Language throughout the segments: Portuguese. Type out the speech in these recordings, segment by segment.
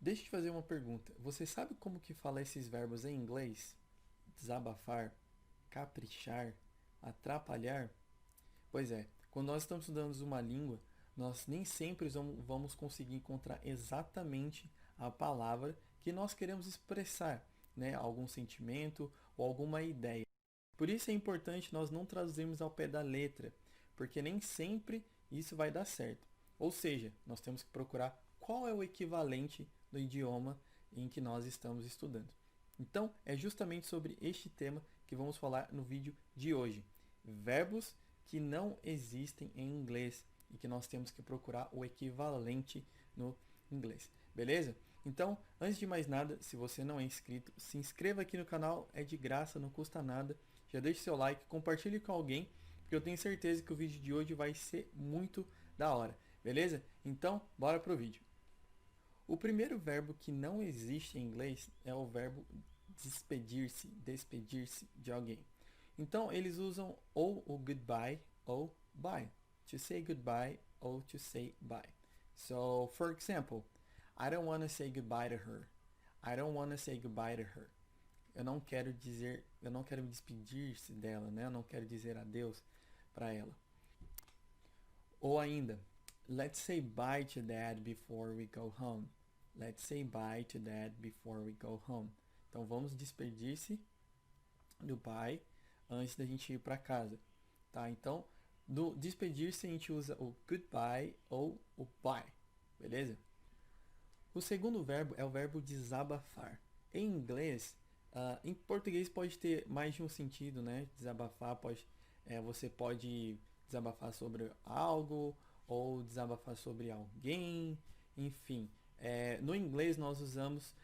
Deixa eu te fazer uma pergunta. Você sabe como que fala esses verbos em inglês? Desabafar, caprichar, atrapalhar? Pois é, quando nós estamos estudando uma língua, nós nem sempre vamos conseguir encontrar exatamente a palavra que nós queremos expressar, né? Algum sentimento ou alguma ideia. Por isso é importante nós não traduzirmos ao pé da letra, porque nem sempre isso vai dar certo. Ou seja, nós temos que procurar qual é o equivalente do idioma em que nós estamos estudando. Então, é justamente sobre este tema que vamos falar no vídeo de hoje. Verbos que não existem em inglês e que nós temos que procurar o equivalente no inglês. Beleza? Então, antes de mais nada, se você não é inscrito, se inscreva aqui no canal, é de graça, não custa nada. Já deixe seu like, compartilhe com alguém, porque eu tenho certeza que o vídeo de hoje vai ser muito da hora. Beleza? Então, bora pro vídeo. O primeiro verbo que não existe em inglês é o verbo despedir-se de alguém. Então, eles usam ou o goodbye ou bye. To say goodbye or to say bye. So, for example, I don't want to say goodbye to her. I don't want to say goodbye to her. Eu não quero me despedir-se dela, né? Eu não quero dizer adeus para ela. Ou ainda, let's say bye to dad before we go home. Let's say bye to dad before we go home. Então vamos despedir-se do pai antes da gente ir para casa, tá? Então, do despedir-se a gente usa o goodbye ou o bye, beleza? O segundo verbo é o verbo desabafar. Em inglês, em português pode ter mais de um sentido, né? Desabafar você pode desabafar sobre algo ou desabafar sobre alguém, enfim. No inglês nós usamos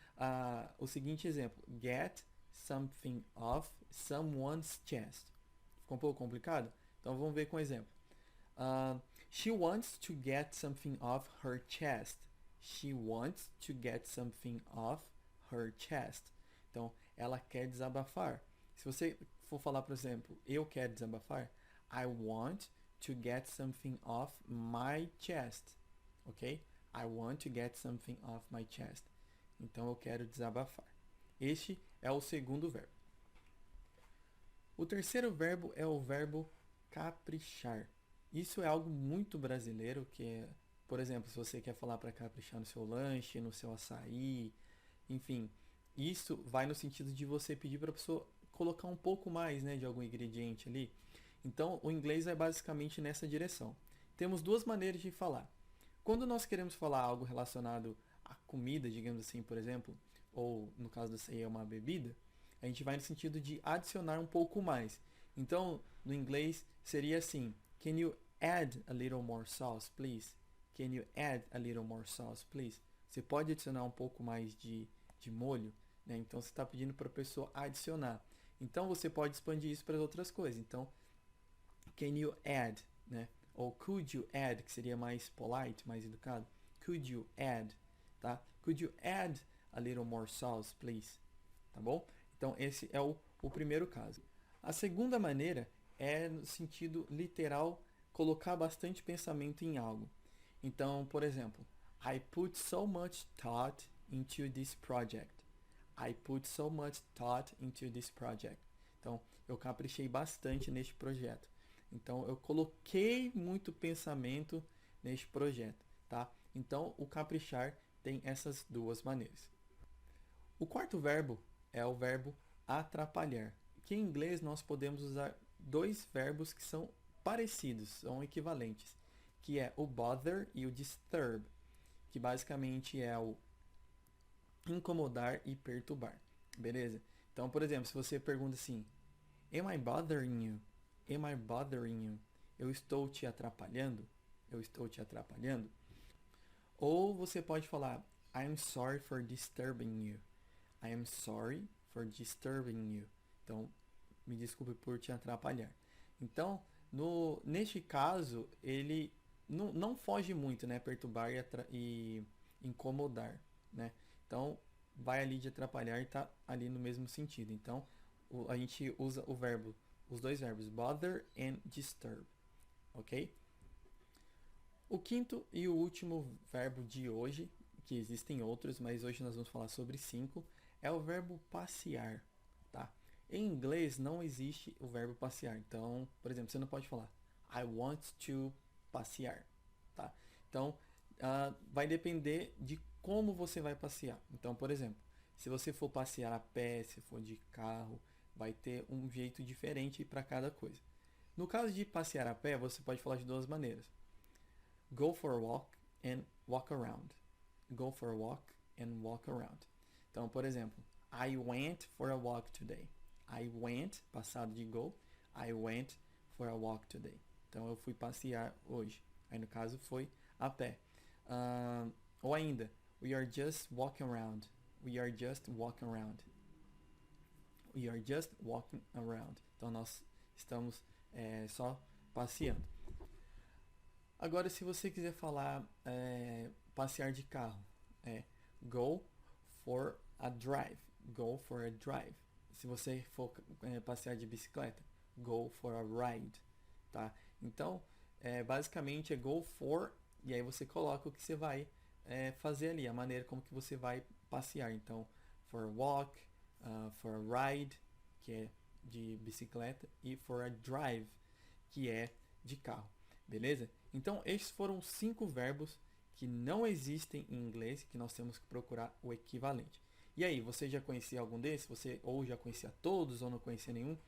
o seguinte exemplo: get something off someone's chest. Ficou um pouco complicado? Então vamos ver com um exemplo. She wants to get something off her chest. She wants to get something off her chest. Então, ela quer desabafar. Se você for falar, por exemplo, eu quero desabafar, I want to get something off my chest. Ok? I want to get something off my chest. Então, eu quero desabafar. Este é o segundo verbo. O terceiro verbo é o verbo caprichar. Isso é algo muito brasileiro, por exemplo, se você quer falar para caprichar no seu lanche, no seu açaí, enfim, isso vai no sentido de você pedir para a pessoa colocar um pouco mais, né, de algum ingrediente ali. Então, o inglês é basicamente nessa direção. Temos duas maneiras de falar. Quando nós queremos falar algo relacionado à comida, digamos assim, por exemplo, ou no caso do açaí é uma bebida, a gente vai no sentido de adicionar um pouco mais. Então, no inglês seria assim: Can you add a little more sauce, please? Can you add a little more sauce, please? Você pode adicionar um pouco mais de molho, né? Então você está pedindo para a pessoa adicionar. Então você pode expandir isso para outras coisas. Então, can you add, né? Ou could you add, que seria mais polite, mais educado. Could you add, tá? Could you add a little more sauce, please? Tá bom? Então, esse é o primeiro caso. A segunda maneira é no sentido literal, colocar bastante pensamento em algo. Então, por exemplo, I put so much thought into this project. I put so much thought into this project. Então, eu caprichei bastante neste projeto. Então, eu coloquei muito pensamento neste projeto, tá? Então, o caprichar tem essas duas maneiras. O quarto verbo é o verbo atrapalhar, que em inglês nós podemos usar dois verbos que são parecidos, são equivalentes, que é o bother e o disturb, que basicamente é o incomodar e perturbar, beleza? Então, por exemplo, se você pergunta assim, Am I bothering you? Am I bothering you? Eu estou te atrapalhando? Eu estou te atrapalhando? Ou você pode falar, I'm sorry for disturbing you. I am sorry for disturbing you. Então, me desculpe por te atrapalhar. Então, neste caso, ele não foge muito, né? Perturbar e incomodar, né? Então, vai ali de atrapalhar e está ali no mesmo sentido. Então, a gente usa os dois verbos, bother and disturb, ok? O quinto e o último verbo de hoje, que existem outros, mas hoje nós vamos falar sobre 5, é o verbo passear, tá? Em inglês não existe o verbo passear. Então, por exemplo, você não pode falar I want to passear, tá? Então, vai depender de como você vai passear. Então, por exemplo, se você for passear a pé, se for de carro, vai ter um jeito diferente para cada coisa. No caso de passear a pé, você pode falar de duas maneiras. Go for a walk and walk around. Go for a walk and walk around. Então, por exemplo, I went for a walk today. I went, passado de go. I went for a walk today. Então, eu fui passear hoje. Aí, no caso, foi a pé. Ou ainda, we are just walking around. We are just walking around. We are just walking around. Então, nós estamos só passeando. Agora, se você quiser falar passear de carro, go for a drive. Go for a drive. Se você for passear de bicicleta, go for a ride, tá? Então, basicamente é go for, e aí você coloca o que você vai fazer ali, a maneira como que você vai passear. Então, for a walk, for a ride, que é de bicicleta, e for a drive, que é de carro, beleza? Então, esses foram 5 verbos que não existem em inglês, que nós temos que procurar o equivalente. E aí, você já conhecia algum desses? Você ou já conhecia todos ou não conhecia nenhum?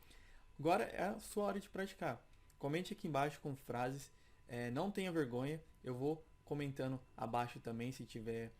Agora é a sua hora de praticar. Comente aqui embaixo com frases. Não tenha vergonha. Eu vou comentando abaixo também se tiver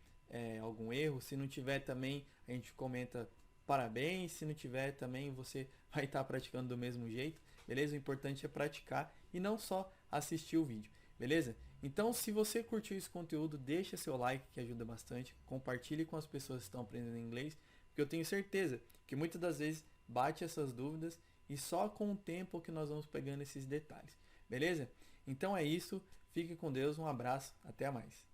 algum erro. Se não tiver também, a gente comenta parabéns. Se não tiver também, você vai estar praticando do mesmo jeito. Beleza? O importante é praticar e não só assistir o vídeo. Beleza? Então, se você curtiu esse conteúdo, deixa seu like, que ajuda bastante. Compartilhe com as pessoas que estão aprendendo inglês, porque eu tenho certeza que muitas das vezes bate essas dúvidas e só com o tempo que nós vamos pegando esses detalhes. Beleza? Então é isso. Fique com Deus. Um abraço. Até mais.